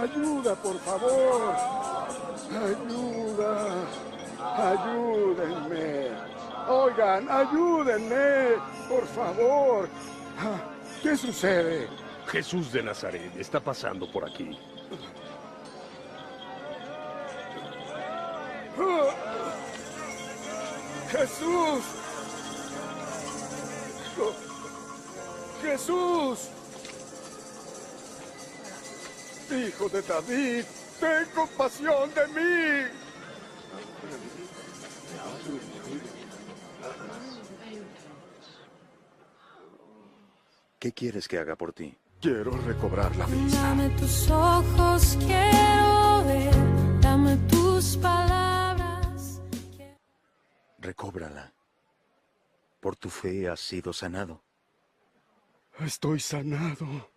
Ayuda, por favor. Ayuda. Ayúdenme. Oigan, ayúdenme, por favor. ¿Qué sucede? Jesús de Nazaret está pasando por aquí. ¡Jesús! ¡Jesús! Hijo de David, ten compasión de mí. ¿Qué quieres que haga por ti? Quiero recobrar la vista. Dame tus ojos, quiero ver. Dame tus palabras. Recóbrala. Por tu fe has sido sanado. Estoy sanado.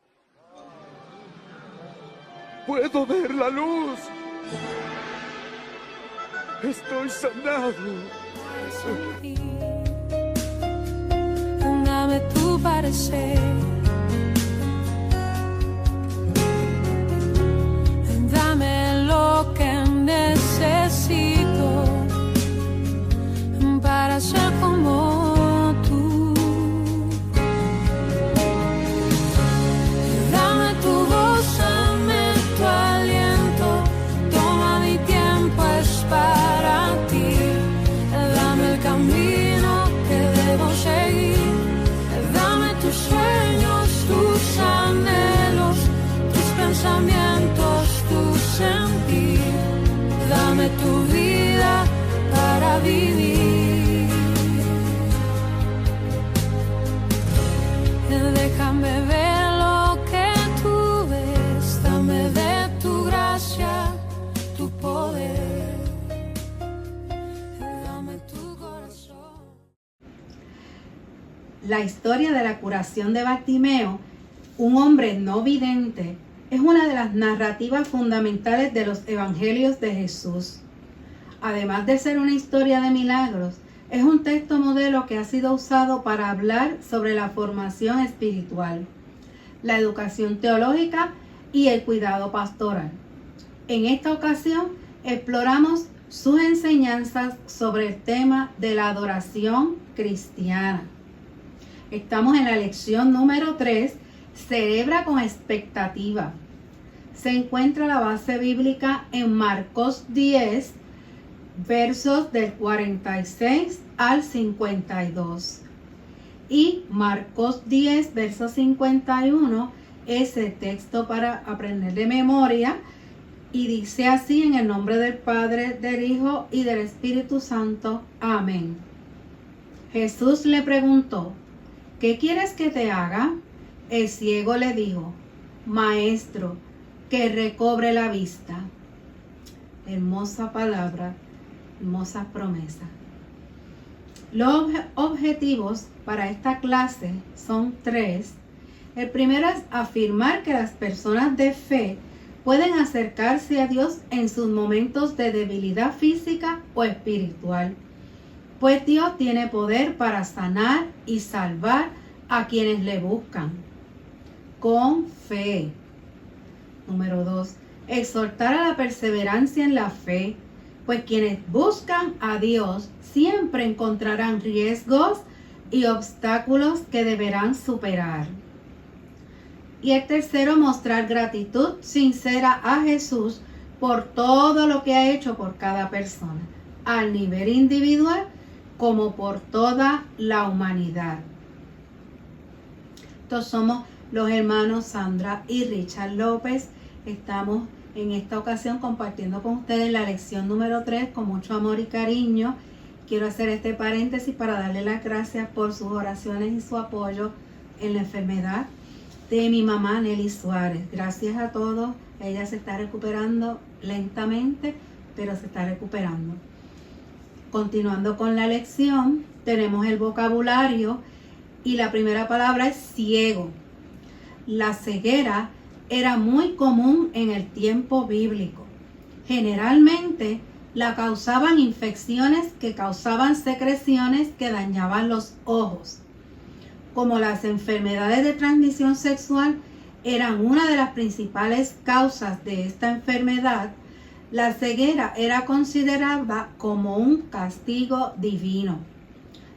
Puedo ver la luz. Estoy sanado. Dame tu parecer. Dame lo que necesito para ser como tú. Dame tu voz, dame tu aliento. Toma mi tiempo, es para ti. Dame el camino que debo seguir. Dame tus sueños, tus anhelos, tus pensamientos, tu sentir. Dame tu vida para vivir. Déjame ver lo que tú ves. Dame de tu gracia, tu poder. Dame tu corazón. La historia de la curación de Bartimeo, un hombre no vidente, es una de las narrativas fundamentales de los evangelios de Jesús. Además de ser una historia de milagros, es un texto modelo que ha sido usado para hablar sobre la formación espiritual, la educación teológica y el cuidado pastoral. En esta ocasión exploramos sus enseñanzas sobre el tema de la adoración cristiana. Estamos en la lección número 3, celebra con expectativa. Se encuentra la base bíblica en Marcos 10, versos del 46 al 52. Y Marcos 10, verso 51 es el texto para aprender de memoria. Y dice así: en el nombre del Padre, del Hijo y del Espíritu Santo. Amén. Jesús le preguntó: ¿qué quieres que te haga? El ciego le dijo: Maestro, que recobre la vista. Hermosa palabra, hermosa promesa. Los objetivos para esta clase son 3. El primero es afirmar que las personas de fe pueden acercarse a Dios en sus momentos de debilidad física o espiritual, pues Dios tiene poder para sanar y salvar a quienes le buscan con fe. Número 2, exhortar a la perseverancia en la fe, pues quienes buscan a Dios siempre encontrarán riesgos y obstáculos que deberán superar. Y el tercero, mostrar gratitud sincera a Jesús por todo lo que ha hecho por cada persona, al nivel individual como por toda la humanidad. Estos somos los hermanos Sandra y Richard López. Estamos en esta ocasión compartiendo con ustedes la lección número 3 con mucho amor y cariño. Quiero hacer este paréntesis para darle las gracias por sus oraciones y su apoyo en la enfermedad de mi mamá Nelly Suárez. Gracias a todos. Ella se está recuperando lentamente, pero se está recuperando. Continuando con la lección, tenemos el vocabulario y la primera palabra es ciego. La ceguera era muy común en el tiempo bíblico. Generalmente la causaban infecciones que causaban secreciones que dañaban los ojos, como las enfermedades de transmisión sexual eran una de las principales causas de esta enfermedad, la ceguera era considerada como un castigo divino.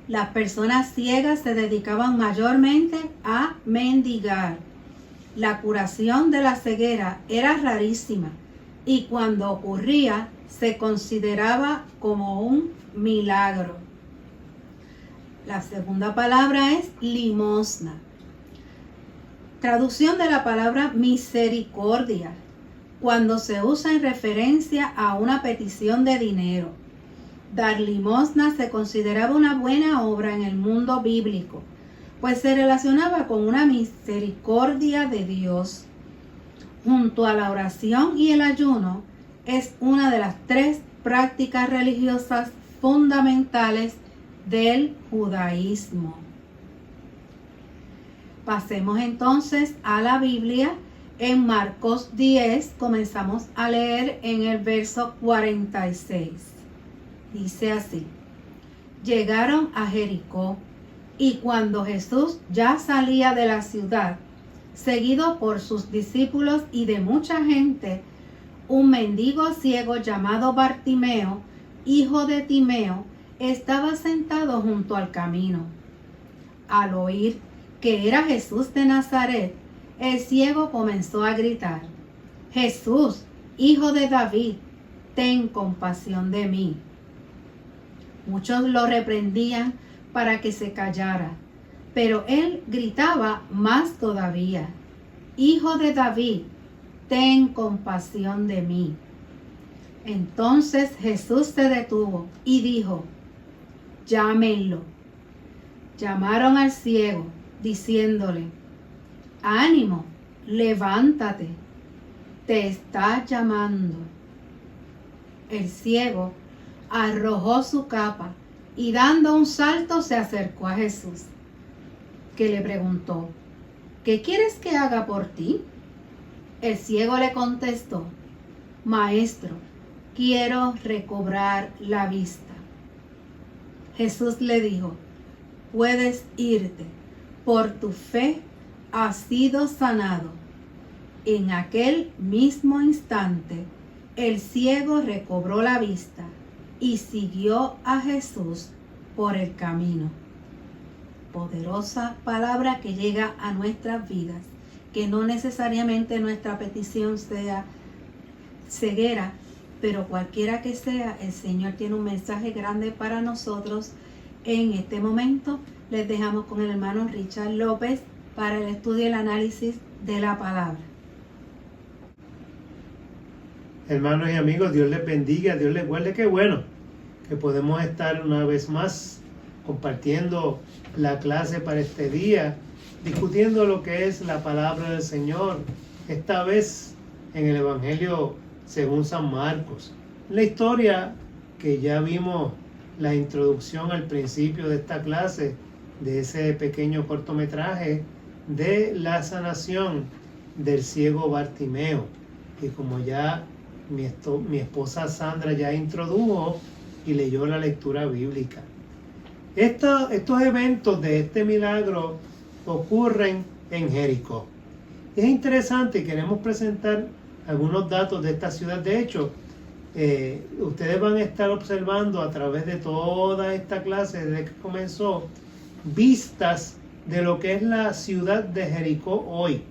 Las personas ciegas se dedicaban mayormente a mendigar. La curación de la ceguera era rarísima y cuando ocurría se consideraba como un milagro. La segunda palabra es limosna. Traducción de la palabra misericordia, cuando se usa en referencia a una petición de dinero. Dar limosna se consideraba una buena obra en el mundo bíblico, pues se relacionaba con una misericordia de Dios. Junto a la oración y el ayuno, es una de las 3 prácticas religiosas fundamentales del judaísmo. Pasemos entonces a la Biblia. En Marcos 10 comenzamos a leer en el verso 46. Dice así: llegaron a Jericó, y cuando Jesús ya salía de la ciudad, seguido por sus discípulos y de mucha gente, un mendigo ciego llamado Bartimeo, hijo de Timeo, estaba sentado junto al camino. Al oír que era Jesús de Nazaret, el ciego comenzó a gritar: Jesús, hijo de David, ten compasión de mí. Muchos lo reprendían para que se callara, pero él gritaba más todavía: Hijo de David, ten compasión de mí. Entonces Jesús se detuvo y dijo: llámenlo. Llamaron al ciego, diciéndole: ánimo, levántate, te está llamando. El ciego arrojó su capa y dando un salto se acercó a Jesús, que le preguntó: ¿qué quieres que haga por ti? El ciego le contestó: Maestro, quiero recobrar la vista. Jesús le dijo: puedes irte, por tu fe has sido sanado. En aquel mismo instante, el ciego recobró la vista y siguió a Jesús por el camino. Poderosa palabra que llega a nuestras vidas, que no necesariamente nuestra petición sea ceguera, pero cualquiera que sea, el Señor tiene un mensaje grande para nosotros. En este momento les dejamos con el hermano Richard López para el estudio y el análisis de la palabra. Hermanos y amigos, Dios les bendiga, Dios les guarde. Qué bueno que podemos estar una vez más compartiendo la clase para este día, discutiendo lo que es la palabra del Señor, esta vez en el Evangelio según San Marcos. La historia que ya vimos, la introducción al principio de esta clase, de ese pequeño cortometraje de la sanación del ciego Bartimeo, y como ya mi esposa Sandra ya introdujo y leyó la lectura bíblica. Estos eventos de este milagro ocurren en Jericó. Es interesante y queremos presentar algunos datos de esta ciudad. De hecho, ustedes van a estar observando a través de toda esta clase desde que comenzó vistas de lo que es la ciudad de Jericó hoy.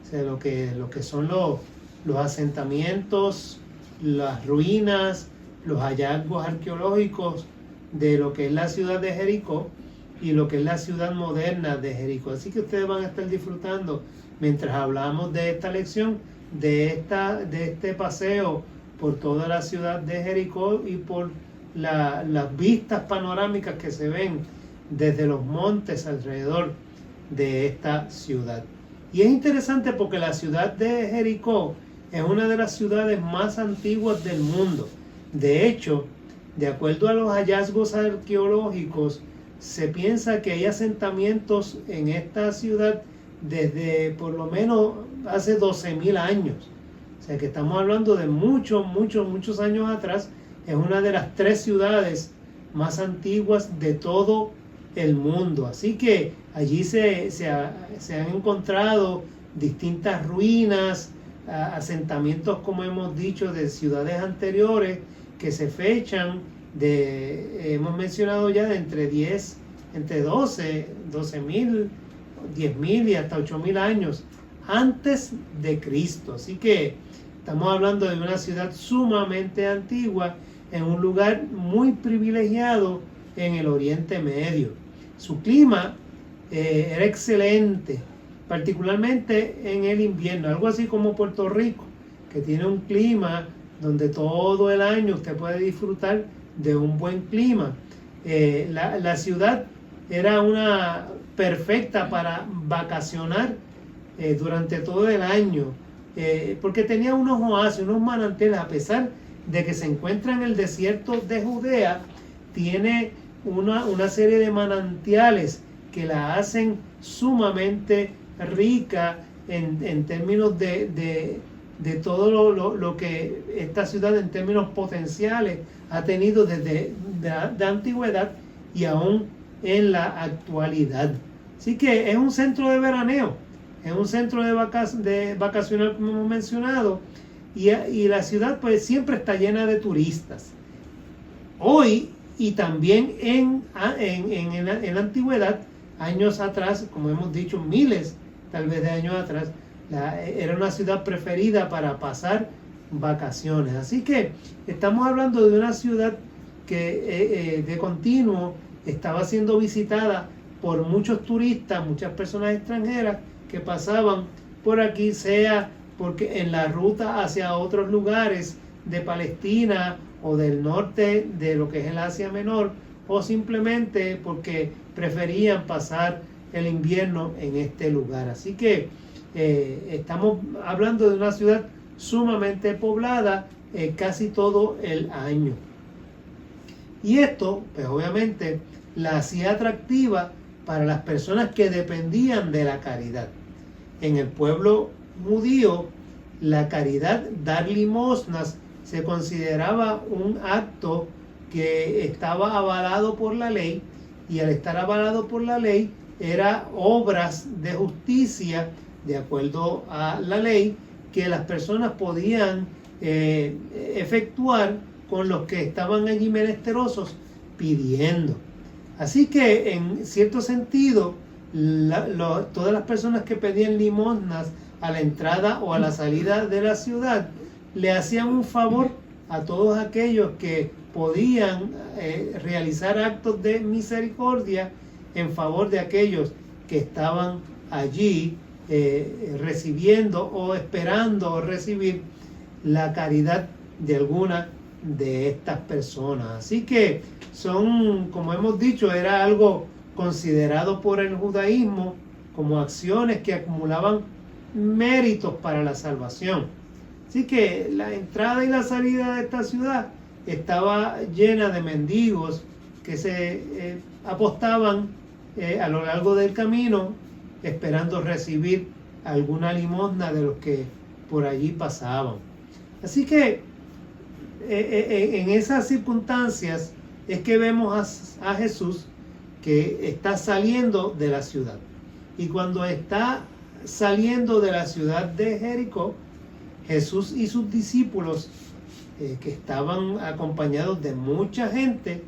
O sea, lo que son los asentamientos, las ruinas, los hallazgos arqueológicos de lo que es la ciudad de Jericó y lo que es la ciudad moderna de Jericó. Así que ustedes van a estar disfrutando mientras hablamos de esta lección, de este paseo por toda la ciudad de Jericó y por las vistas panorámicas que se ven desde los montes alrededor de esta ciudad. Y es interesante porque la ciudad de Jericó es una de las ciudades más antiguas del mundo. De hecho, de acuerdo a los hallazgos arqueológicos, se piensa que hay asentamientos en esta ciudad desde por lo menos hace 12,000 años. O sea que estamos hablando de muchos años atrás. Es una de las 3 ciudades más antiguas de todo el mundo. Así que allí se han encontrado distintas ruinas, asentamientos, como hemos dicho, de ciudades anteriores que se fechan hemos mencionado ya de entre 12.000, 10.000 y hasta 8.000 años antes de Cristo. Así que estamos hablando de una ciudad sumamente antigua en un lugar muy privilegiado en el Oriente Medio. Su clima era excelente, particularmente en el invierno, algo así como Puerto Rico, que tiene un clima donde todo el año usted puede disfrutar de un buen clima. La ciudad era una perfecta para vacacionar durante todo el año, porque tenía unos oasis, unos manantiales. A pesar de que se encuentra en el desierto de Judea, tiene una serie de manantiales que la hacen sumamente rica en términos de todo lo que esta ciudad en términos potenciales ha tenido desde de antigüedad y aún en la actualidad. Así que es un centro de veraneo, es un centro de vacacional, como hemos mencionado, y la ciudad pues siempre está llena de turistas. Hoy y también en la antigüedad, años atrás, como hemos dicho, miles tal vez de años atrás, era una ciudad preferida para pasar vacaciones. Así que estamos hablando de una ciudad que de continuo estaba siendo visitada por muchos turistas, muchas personas extranjeras que pasaban por aquí, sea porque en la ruta hacia otros lugares de Palestina o del norte de lo que es el Asia Menor, o simplemente porque preferían pasar el invierno en este lugar. Así que estamos hablando de una ciudad sumamente poblada casi todo el año. Y esto, pues obviamente, la hacía atractiva para las personas que dependían de la caridad. En el pueblo judío, la caridad, dar limosnas, se consideraba un acto que estaba avalado por la ley, y al estar avalado por la ley, era obras de justicia, de acuerdo a la ley, que las personas podían efectuar con los que estaban allí menesterosos pidiendo. Así que en cierto sentido, todas las personas que pedían limosnas a la entrada o a la salida de la ciudad le hacían un favor a todos aquellos que podían realizar actos de misericordia en favor de aquellos que estaban allí recibiendo o esperando recibir la caridad de alguna de estas personas. Así que como hemos dicho, era algo considerado por el judaísmo como acciones que acumulaban méritos para la salvación. Así que la entrada y la salida de esta ciudad estaba llena de mendigos que se apostaban a lo largo del camino esperando recibir alguna limosna de los que por allí pasaban. Así que en esas circunstancias es que vemos a Jesús que está saliendo de la ciudad. Y cuando está saliendo de la ciudad de Jericó, Jesús y sus discípulos, que estaban acompañados de mucha gente,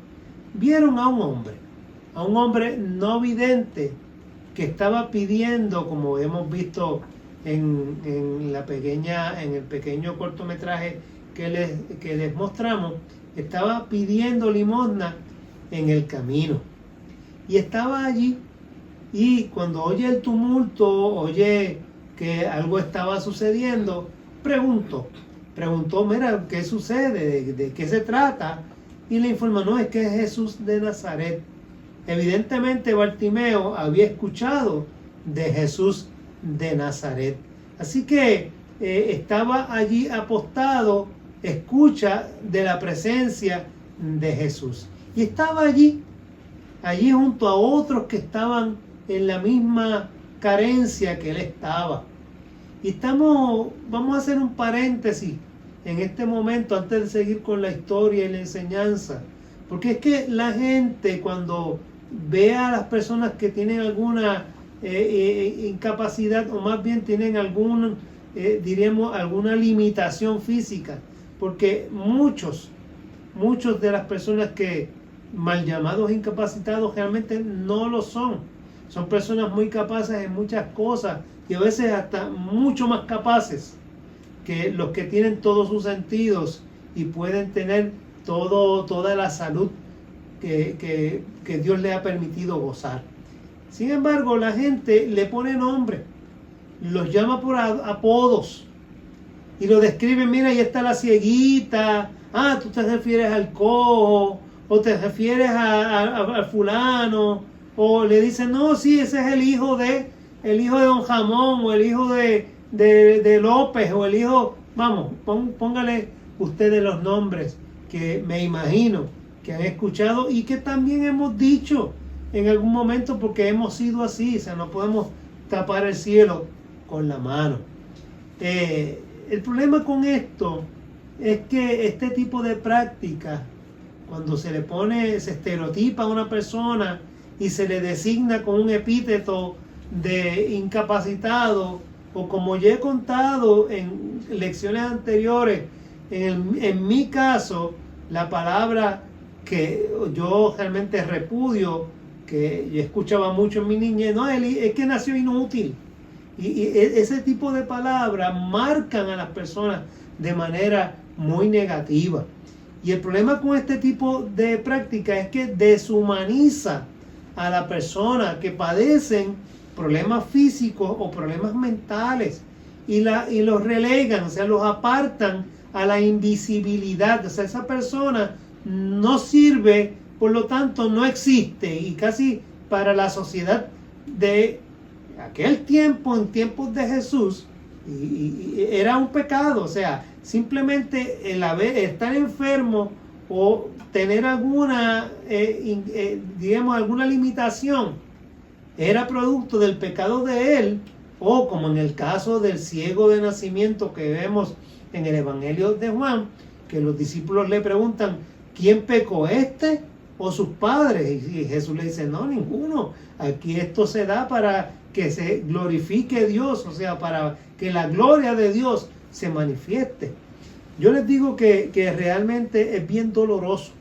vieron a un hombre no vidente, que estaba pidiendo, como hemos visto en el pequeño cortometraje que les mostramos, estaba pidiendo limosna en el camino. Y estaba allí, y cuando oye el tumulto, oye que algo estaba sucediendo, preguntó, mira, ¿qué sucede? ¿De qué se trata? Y le informó, no, es que es Jesús de Nazaret. Evidentemente Bartimeo había escuchado de Jesús de Nazaret. Así que estaba allí apostado, escucha de la presencia de Jesús. Y estaba allí junto a otros que estaban en la misma carencia que él estaba. Y vamos a hacer un paréntesis en este momento antes de seguir con la historia y la enseñanza. Porque es que la gente, cuando ve a las personas que tienen alguna incapacidad, o más bien tienen diríamos, alguna limitación física, porque muchos de las personas que mal llamados incapacitados realmente no lo son. Son personas muy capaces en muchas cosas y a veces hasta mucho más capaces que los que tienen todos sus sentidos y pueden tener toda la salud que Dios le ha permitido gozar. Sin embargo, la gente le pone nombre, los llama por apodos y lo describen. Mira, ahí está la cieguita, tú te refieres al cojo, o te refieres al fulano, o le dicen, no, sí, ese es el hijo de Don Jamón, o el hijo de López, o el hijo, vamos, póngale ustedes los nombres que me imagino que han escuchado y que también hemos dicho en algún momento, porque hemos sido así. O sea, no podemos tapar el cielo con la mano. El problema con esto es que este tipo de práctica, cuando se estereotipa a una persona y se le designa con un epíteto de incapacitado, o como ya he contado en lecciones anteriores, en mi caso, la palabra que yo realmente repudio, que yo escuchaba mucho en mi niñez, no, es que nació inútil. Y ese tipo de palabras marcan a las personas de manera muy negativa. Y el problema con este tipo de práctica es que deshumaniza a la persona que padecen problemas físicos o problemas mentales y los relegan, o sea, los apartan a la invisibilidad. O sea, esa persona no sirve, por lo tanto no existe, y casi para la sociedad de aquel tiempo, en tiempos de Jesús, y era un pecado. O sea, simplemente el estar enfermo o tener alguna limitación era producto del pecado de él, o como en el caso del ciego de nacimiento que vemos en el Evangelio de Juan, que los discípulos le preguntan, ¿quién pecó, este o sus padres? Y Jesús le dice, no, ninguno. Aquí esto se da para que se glorifique Dios, o sea, para que la gloria de Dios se manifieste. Yo les digo que realmente es bien doloroso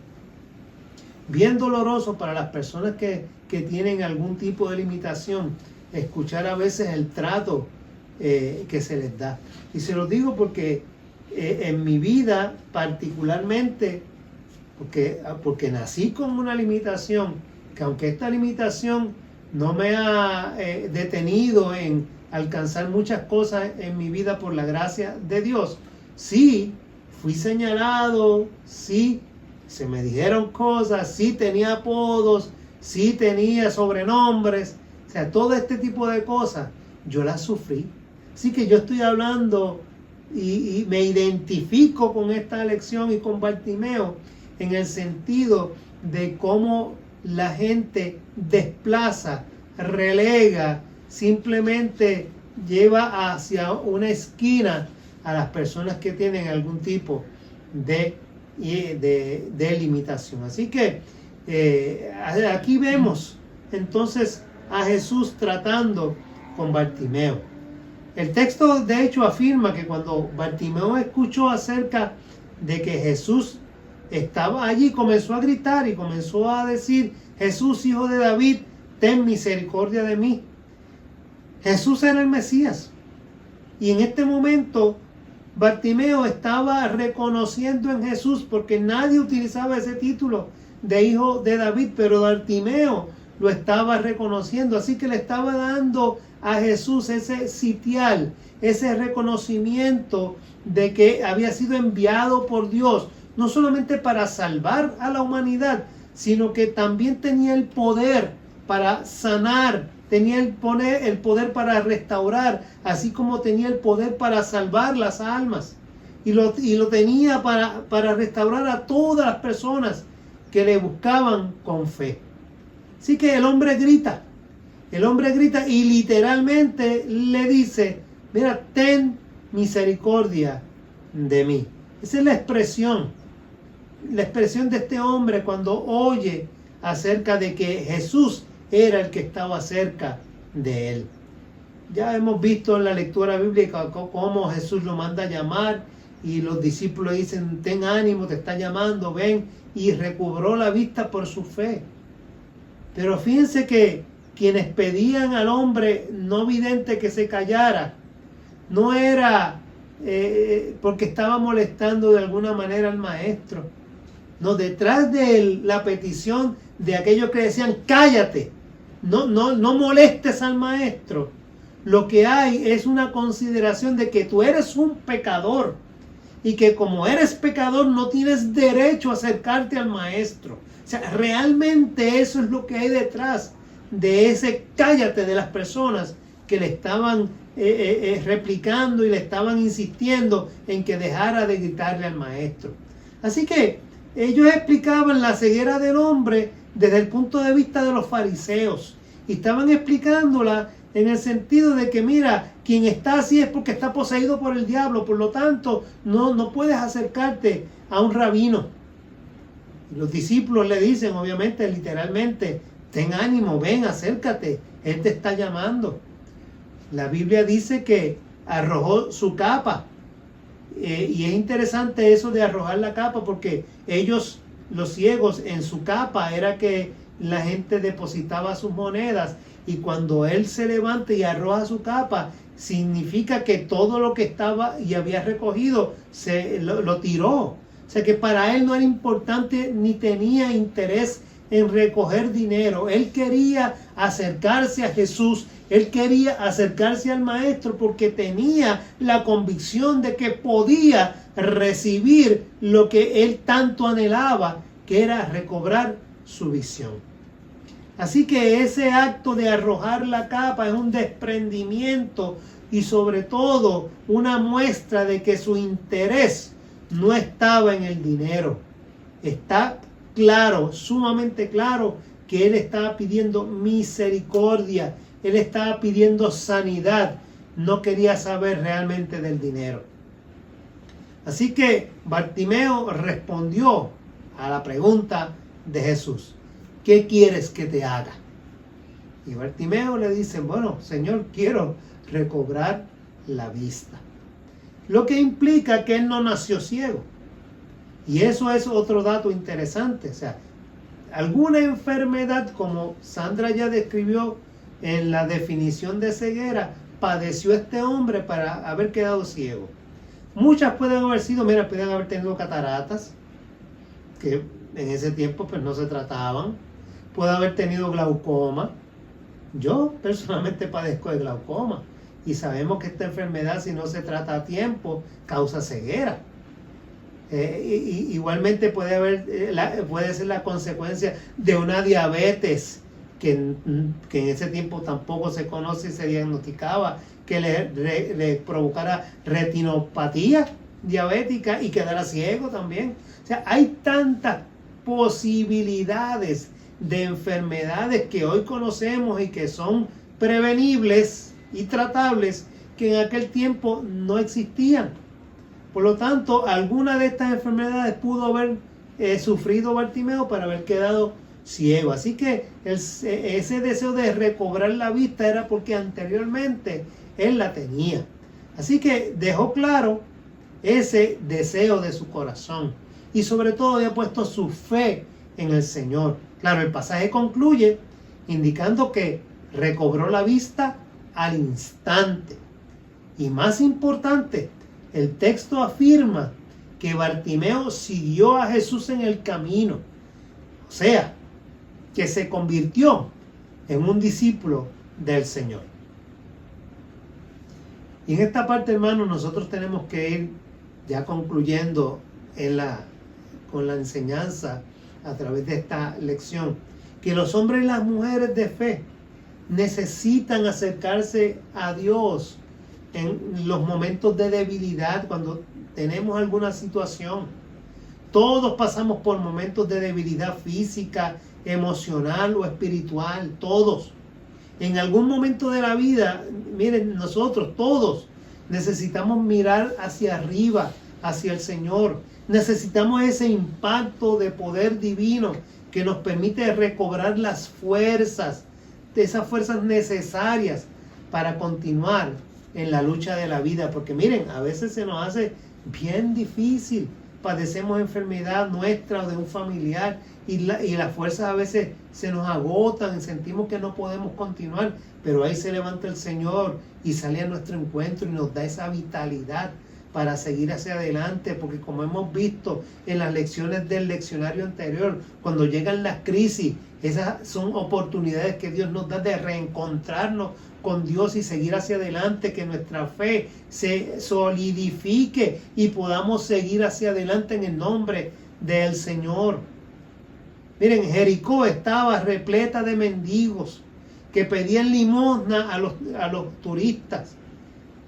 para las personas que tienen algún tipo de limitación, escuchar a veces el trato que se les da. Y se los digo porque en mi vida particularmente, porque nací con una limitación, que aunque esta limitación no me ha detenido en alcanzar muchas cosas en mi vida por la gracia de Dios, sí fui señalado, sí se me dijeron cosas, sí tenía apodos, sí tenía sobrenombres, o sea, todo este tipo de cosas yo las sufrí. Así que yo estoy hablando y me identifico con esta lección y con Bartimeo en el sentido de cómo la gente desplaza, relega, simplemente lleva hacia una esquina a las personas que tienen algún tipo de limitación. Así que aquí vemos entonces a Jesús tratando con Bartimeo. El texto de hecho afirma que cuando Bartimeo escuchó acerca de que Jesús estaba allí, comenzó a gritar y comenzó a decir, Jesús, hijo de David, ten misericordia de mí. Jesús era el Mesías. Y en este momento Bartimeo estaba reconociendo en Jesús, porque nadie utilizaba ese título de hijo de David, pero Bartimeo lo estaba reconociendo. Así que le estaba dando a Jesús ese sitial, ese reconocimiento de que había sido enviado por Dios, no solamente para salvar a la humanidad, sino que también tenía el poder para sanar, tenía el poder para restaurar, así como tenía el poder para salvar las almas. Y lo tenía para restaurar a todas las personas que le buscaban con fe. Así que el hombre grita y literalmente le dice, mira, ten misericordia de mí. Esa es la expresión de este hombre cuando oye acerca de que Jesús era el que estaba cerca de él. Ya hemos visto en la lectura bíblica cómo Jesús lo manda a llamar y los discípulos dicen, ten ánimo, te está llamando, ven, y recobró la vista por su fe. Pero fíjense que quienes pedían al hombre no vidente que se callara, no era porque estaba molestando de alguna manera al maestro. No, detrás de la petición de aquellos que decían, cállate, no molestes al maestro, lo que hay es una consideración de que tú eres un pecador y que como eres pecador no tienes derecho a acercarte al maestro. O sea, realmente eso es lo que hay detrás de ese cállate de las personas que le estaban replicando y le estaban insistiendo en que dejara de gritarle al maestro. Así que ellos explicaban la ceguera del hombre desde el punto de vista de los fariseos y estaban explicándola en el sentido de que mira, quien está así es porque está poseído por el diablo, por lo tanto no puedes acercarte a un rabino. Los discípulos le dicen, obviamente, literalmente, ten ánimo, ven, acércate, él te está llamando. La Biblia dice que arrojó su capa. Y es interesante eso de arrojar la capa porque ellos, los ciegos, en su capa era que la gente depositaba sus monedas y cuando él se levanta y arroja su capa, significa que todo lo que estaba y había recogido lo tiró. O sea que para él no era importante ni tenía interés en recoger dinero. Él quería acercarse a Jesús. Él quería acercarse al maestro porque tenía la convicción de que podía recibir lo que él tanto anhelaba, que era recobrar su visión. Así que ese acto de arrojar la capa es un desprendimiento y sobre todo una muestra de que su interés no estaba en el dinero. Está claro, sumamente claro, que él estaba pidiendo misericordia. Él estaba pidiendo sanidad, no quería saber realmente del dinero. Así que Bartimeo respondió a la pregunta de Jesús, ¿qué quieres que te haga? Y Bartimeo le dice, bueno, Señor, quiero recobrar la vista. Lo que implica que él no nació ciego. Y eso es otro dato interesante. O sea, alguna enfermedad, como Sandra ya describió en la definición de ceguera, padeció este hombre para haber quedado ciego. Muchas pueden haber sido, pueden haber tenido cataratas, que en ese tiempo pues no se trataban. Puede haber tenido glaucoma. Yo personalmente padezco de glaucoma y sabemos que esta enfermedad, si no se trata a tiempo, causa ceguera. Igualmente puede ser la consecuencia de una diabetes que en ese tiempo tampoco se conoce y se diagnosticaba, que le provocara retinopatía diabética y quedara ciego también. O sea, hay tantas posibilidades de enfermedades que hoy conocemos y que son prevenibles y tratables que en aquel tiempo no existían. Por lo tanto, alguna de estas enfermedades pudo haber sufrido Bartimeo para haber quedado ciego. Así que ese deseo de recobrar la vista era porque anteriormente él la tenía. Así que dejó claro ese deseo de su corazón y sobre todo había puesto su fe en el Señor. Claro, el pasaje concluye indicando que recobró la vista al instante. Y más importante, el texto afirma que Bartimeo siguió a Jesús en el camino. O sea, que se convirtió en un discípulo del Señor. Y en esta parte, hermanos, nosotros tenemos que ir ya concluyendo con la enseñanza a través de esta lección, que los hombres y las mujeres de fe necesitan acercarse a Dios en los momentos de debilidad, cuando tenemos alguna situación. Todos pasamos por momentos de debilidad física, emocional o espiritual, todos. En algún momento de la vida, miren, nosotros todos necesitamos mirar hacia arriba, hacia el Señor. Necesitamos ese impacto de poder divino que nos permite recobrar las fuerzas esas fuerzas necesarias para continuar en la lucha de la vida. Porque miren, a veces se nos hace bien difícil. Padecemos enfermedad nuestra o de un familiar y las fuerzas a veces se nos agotan, sentimos que no podemos continuar, pero ahí se levanta el Señor y sale a nuestro encuentro y nos da esa vitalidad para seguir hacia adelante, porque como hemos visto en las lecciones del leccionario anterior, cuando llegan las crisis, esas son oportunidades que Dios nos da de reencontrarnos con Dios y seguir hacia adelante, que nuestra fe se solidifique y podamos seguir hacia adelante en el nombre del Señor. Miren, Jericó estaba repleta de mendigos que pedían limosna a los turistas.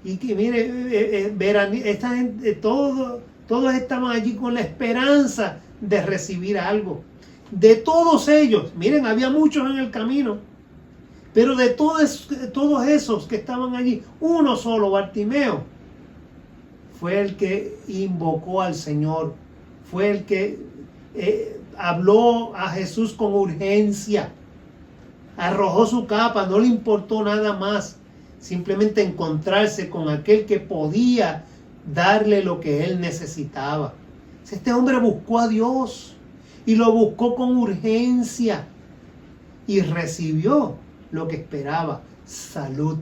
Y que mire, verán, esta gente, todos estaban allí con la esperanza de recibir algo. De todos ellos, miren, había muchos en el camino, pero de todos esos que estaban allí, uno solo, Bartimeo, fue el que invocó al Señor, fue el que habló a Jesús con urgencia, arrojó su capa, no le importó nada más, simplemente encontrarse con aquel que podía darle lo que él necesitaba. Este hombre buscó a Dios y lo buscó con urgencia y recibió lo que esperaba, salud.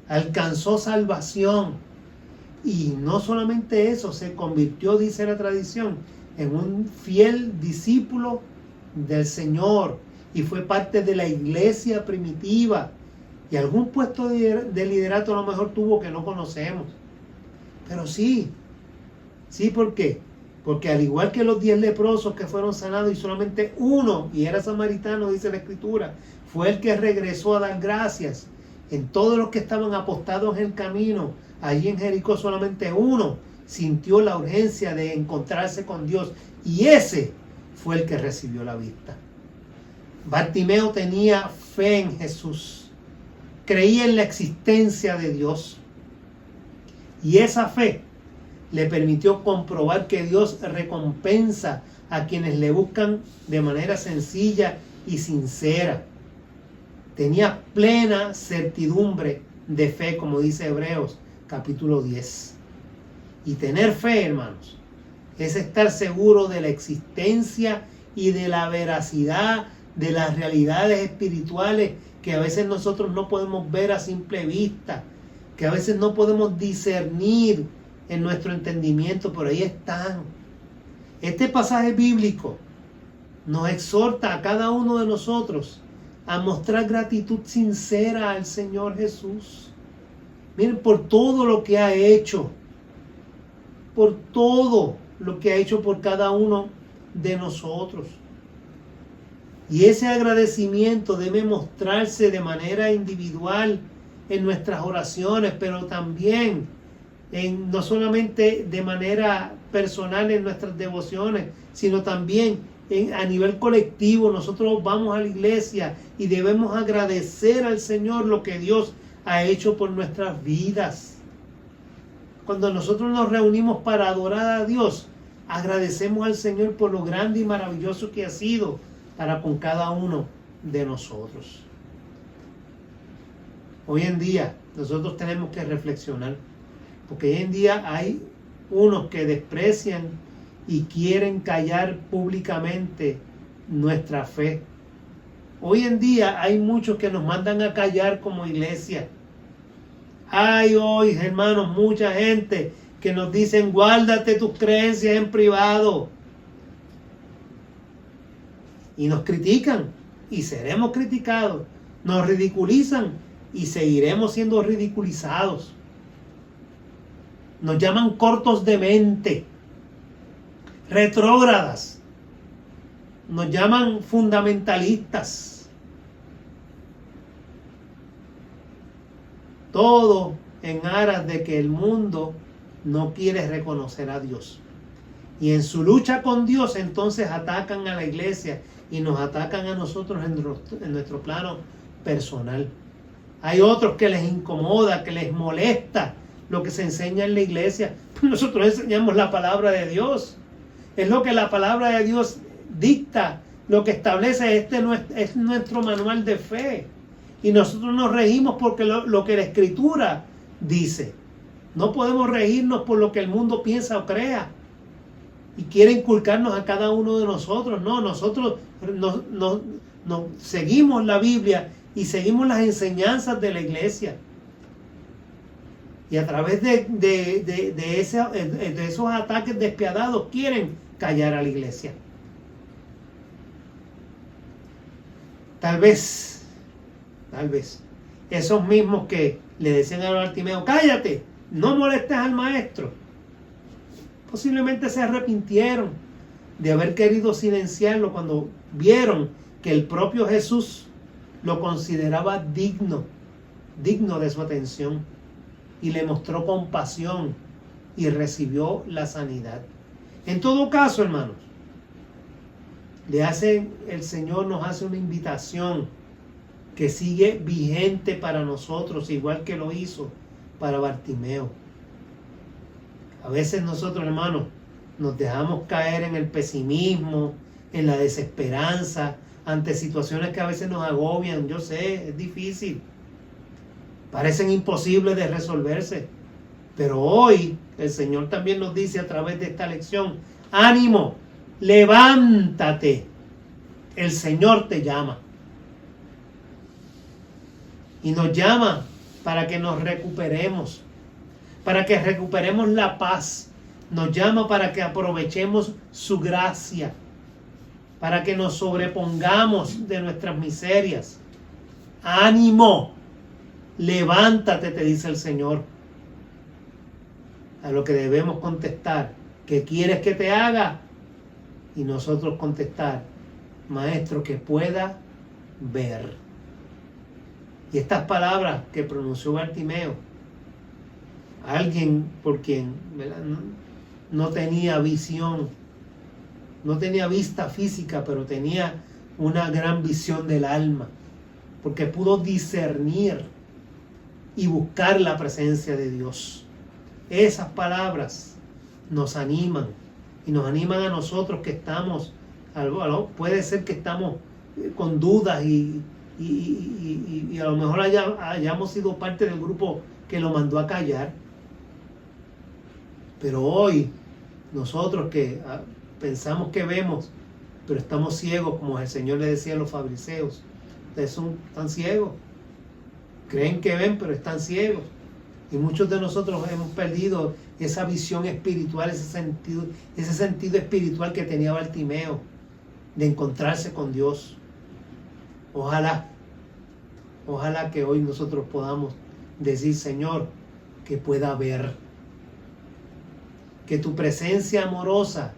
Alcanzó salvación y no solamente eso, se convirtió, dice la tradición, en un fiel discípulo del Señor y fue parte de la iglesia primitiva. Y algún puesto de liderato a lo mejor tuvo que no conocemos. Pero sí, ¿por qué? Porque al igual que los 10 leprosos que fueron sanados y solamente uno, y era samaritano, dice la Escritura, fue el que regresó a dar gracias. En todos los que estaban apostados en el camino, allí en Jericó solamente uno sintió la urgencia de encontrarse con Dios. Y ese fue el que recibió la vista. Bartimeo tenía fe en Jesús. Creía en la existencia de Dios y esa fe le permitió comprobar que Dios recompensa a quienes le buscan de manera sencilla y sincera. Tenía plena certidumbre de fe, como dice Hebreos capítulo 10. Y tener fe, hermanos, es estar seguro de la existencia y de la veracidad de las realidades espirituales que a veces nosotros no podemos ver a simple vista, que a veces no podemos discernir en nuestro entendimiento, pero ahí están. Este pasaje bíblico nos exhorta a cada uno de nosotros a mostrar gratitud sincera al Señor Jesús. Miren, por todo lo que ha hecho, por todo lo que ha hecho por cada uno de nosotros. Y ese agradecimiento debe mostrarse de manera individual en nuestras oraciones, pero también no solamente de manera personal en nuestras devociones, sino también a nivel colectivo. Nosotros vamos a la iglesia y debemos agradecer al Señor lo que Dios ha hecho por nuestras vidas. Cuando nosotros nos reunimos para adorar a Dios, agradecemos al Señor por lo grande y maravilloso que ha sido para con cada uno de nosotros. Hoy en día nosotros tenemos que reflexionar, porque hoy en día hay unos que desprecian y quieren callar públicamente nuestra fe. Hoy en día hay muchos que nos mandan a callar como iglesia. Hay hoy, hermanos, mucha gente que nos dicen: guárdate tus creencias en privado. Y nos critican y seremos criticados. Nos ridiculizan y seguiremos siendo ridiculizados. Nos llaman cortos de mente, retrógradas. Nos llaman fundamentalistas. Todo en aras de que el mundo no quiere reconocer a Dios. Y en su lucha con Dios, entonces atacan a la iglesia y nos atacan a nosotros en nuestro plano personal. Hay otros que les incomoda, que les molesta lo que se enseña en la iglesia. Nosotros enseñamos la palabra de Dios. Es lo que la palabra de Dios dicta lo que establece es nuestro manual de fe. Y nosotros nos regimos porque lo que la Escritura dice. No podemos regirnos por lo que el mundo piensa o crea y quiere inculcarnos a cada uno de nosotros. No, nosotros no seguimos la Biblia y seguimos las enseñanzas de la iglesia. Y a través de esos ataques despiadados quieren callar a la iglesia. Tal vez, esos mismos que le decían a Bartimeo, cállate, no molestes al maestro, posiblemente se arrepintieron de haber querido silenciarlo cuando vieron que el propio Jesús lo consideraba digno de su atención, y le mostró compasión y recibió la sanidad. En todo caso, hermanos, el Señor nos hace una invitación que sigue vigente para nosotros, igual que lo hizo para Bartimeo. A veces nosotros, hermanos, nos dejamos caer en el pesimismo, en la desesperanza, ante situaciones que a veces nos agobian. Yo sé, es difícil, parecen imposibles de resolverse, pero hoy el Señor también nos dice a través de esta lección: ánimo, levántate, el Señor te llama. Y nos llama para que nos recuperemos, para que recuperemos la paz. Nos llama para que aprovechemos su gracia, para que nos sobrepongamos de nuestras miserias. Ánimo, levántate, te dice el Señor. A lo que debemos contestar: ¿qué quieres que te haga? Y nosotros contestar: Maestro, que pueda ver. Y estas palabras que pronunció Bartimeo, alguien por quien, ¿verdad?, no tenía visión, no tenía vista física, pero tenía una gran visión del alma, porque pudo discernir y buscar la presencia de Dios. Esas palabras nos animan, y nos animan a nosotros que estamos, puede ser que estamos con dudas y a lo mejor hayamos sido parte del grupo que lo mandó a callar. Pero hoy, nosotros que pensamos que vemos, pero estamos ciegos, como el Señor le decía a los fariseos: ustedes están ciegos, creen que ven, pero están ciegos. Y muchos de nosotros hemos perdido esa visión espiritual, ese sentido espiritual que tenía Bartimeo, de encontrarse con Dios. Ojalá que hoy nosotros podamos decir: Señor, que pueda ver, que tu presencia amorosa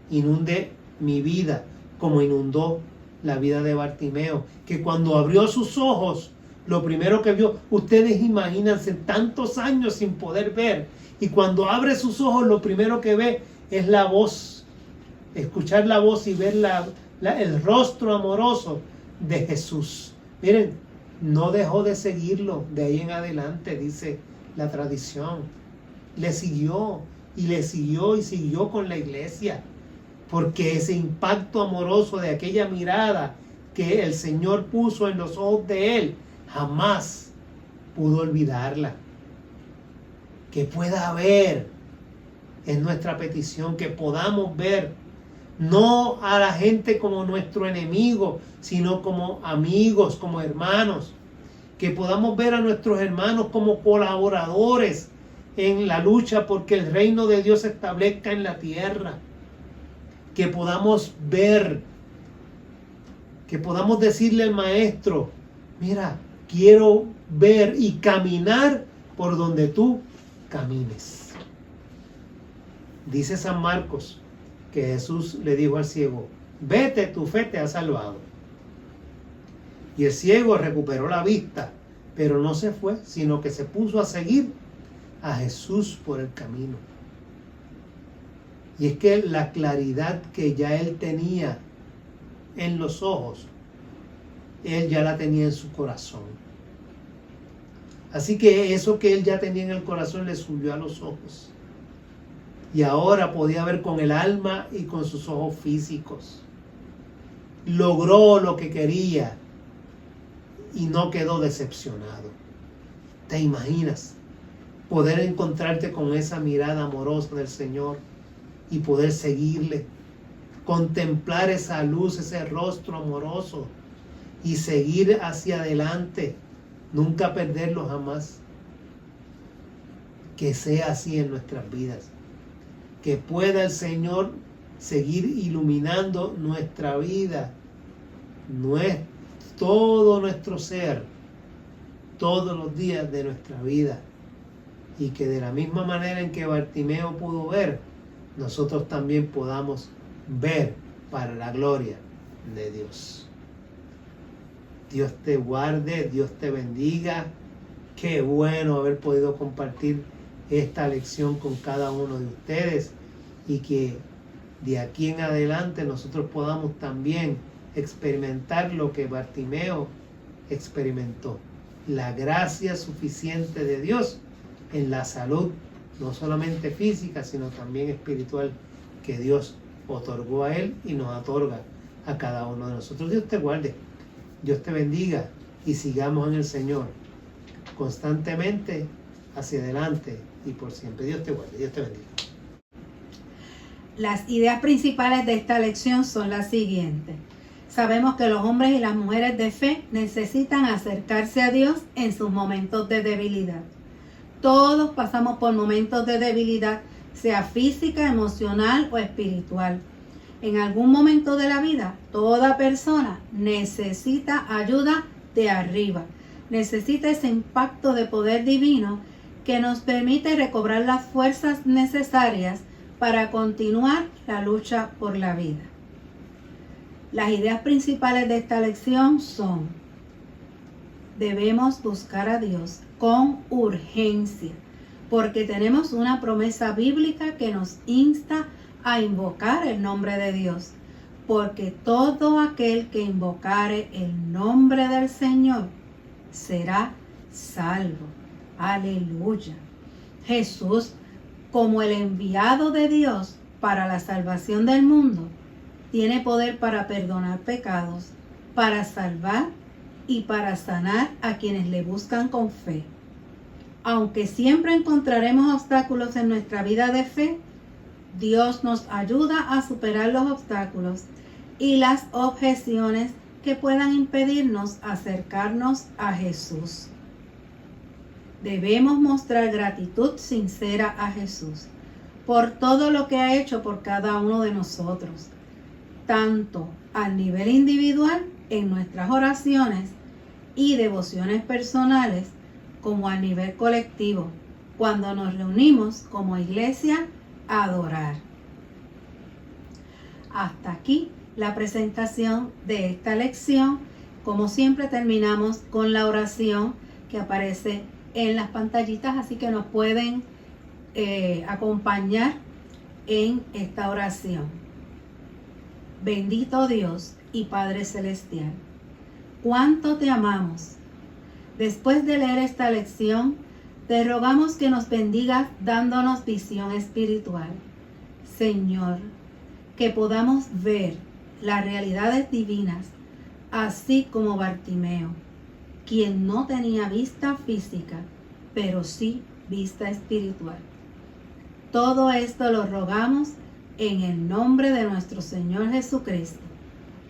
inunde mi vida como inundó la vida de Bartimeo, que cuando abrió sus ojos, lo primero que vio, ustedes imagínense tantos años sin poder ver, y cuando abre sus ojos lo primero que ve es la voz, escuchar la voz y ver el rostro amoroso de Jesús. Miren, no dejó de seguirlo de ahí en adelante, dice la tradición. Le siguió y le siguió y siguió con la iglesia, porque ese impacto amoroso de aquella mirada que el Señor puso en los ojos de él, jamás pudo olvidarla. Que pueda ver, es nuestra petición, que podamos ver no a la gente como nuestro enemigo, sino como amigos, como hermanos. Que podamos ver a nuestros hermanos como colaboradores en la lucha porque el reino de Dios se establezca en la tierra. Que podamos ver, que podamos decirle al Maestro: mira, quiero ver y caminar por donde tú camines. Dice San Marcos que Jesús le dijo al ciego: vete, tu fe te ha salvado. Y el ciego recuperó la vista, pero no se fue, sino que se puso a seguir a Jesús por el camino. Y es que la claridad que ya él tenía en los ojos, él ya la tenía en su corazón. Así que eso que él ya tenía en el corazón le subió a los ojos. Y ahora podía ver con el alma y con sus ojos físicos. logró lo que quería y no quedó decepcionado. ¿Te imaginas poder encontrarte con esa mirada amorosa del Señor y poder seguirle? Contemplar esa luz, ese rostro amoroso y seguir hacia adelante, nunca perderlo jamás. Que sea así en nuestras vidas. Que pueda el Señor seguir iluminando nuestra vida, todo nuestro ser, todos los días de nuestra vida. Y que de la misma manera en que Bartimeo pudo ver, nosotros también podamos ver para la gloria de Dios. Dios te guarde, Dios te bendiga. Qué bueno haber podido compartir esta lección con cada uno de ustedes y que de aquí en adelante nosotros podamos también experimentar lo que Bartimeo experimentó. La gracia suficiente de Dios en la salud, no solamente física, sino también espiritual, que Dios otorgó a él y nos otorga a cada uno de nosotros. Dios te guarde, Dios te bendiga y sigamos en el Señor constantemente hacia adelante y por siempre. Dios te guarde, Dios te bendiga. Las ideas principales de esta lección son las siguientes. Sabemos que los hombres y las mujeres de fe necesitan acercarse a Dios en sus momentos de debilidad. Todos pasamos por momentos de debilidad, sea física, emocional o espiritual. En algún momento de la vida, toda persona necesita ayuda de arriba. Necesita ese impacto de poder divino que nos permite recobrar las fuerzas necesarias para continuar la lucha por la vida. Las ideas principales de esta lección son: debemos buscar a Dios con urgencia, porque tenemos una promesa bíblica que nos insta a invocar el nombre de Dios, porque todo aquel que invocare el nombre del Señor será salvo. Aleluya. Jesús, como el enviado de Dios para la salvación del mundo, tiene poder para perdonar pecados, para salvar y para sanar a quienes le buscan con fe. Aunque siempre encontraremos obstáculos en nuestra vida de fe, Dios nos ayuda a superar los obstáculos y las objeciones que puedan impedirnos acercarnos a Jesús. Debemos mostrar gratitud sincera a Jesús por todo lo que ha hecho por cada uno de nosotros, tanto a nivel individual en nuestras oraciones y devociones personales, como a nivel colectivo, cuando nos reunimos como iglesia a adorar. Hasta aquí la presentación de esta lección. Como siempre, terminamos con la oración que aparece en las pantallitas, así que nos pueden acompañar en esta oración. Bendito Dios y Padre Celestial, cuánto te amamos. Después de leer esta lección, te rogamos que nos bendigas dándonos visión espiritual. Señor, que podamos ver las realidades divinas, así como Bartimeo, quien no tenía vista física, pero sí vista espiritual. Todo esto lo rogamos en el nombre de nuestro Señor Jesucristo,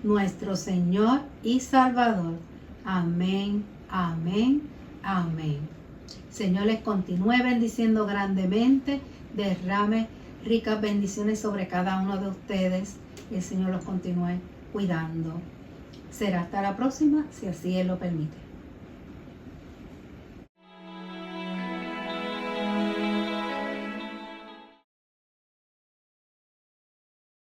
nuestro Señor y Salvador. Amén, amén, amén. Señor les continúe bendiciendo grandemente, derrame ricas bendiciones sobre cada uno de ustedes y el Señor los continúe cuidando. Será hasta la próxima, si así Él lo permite.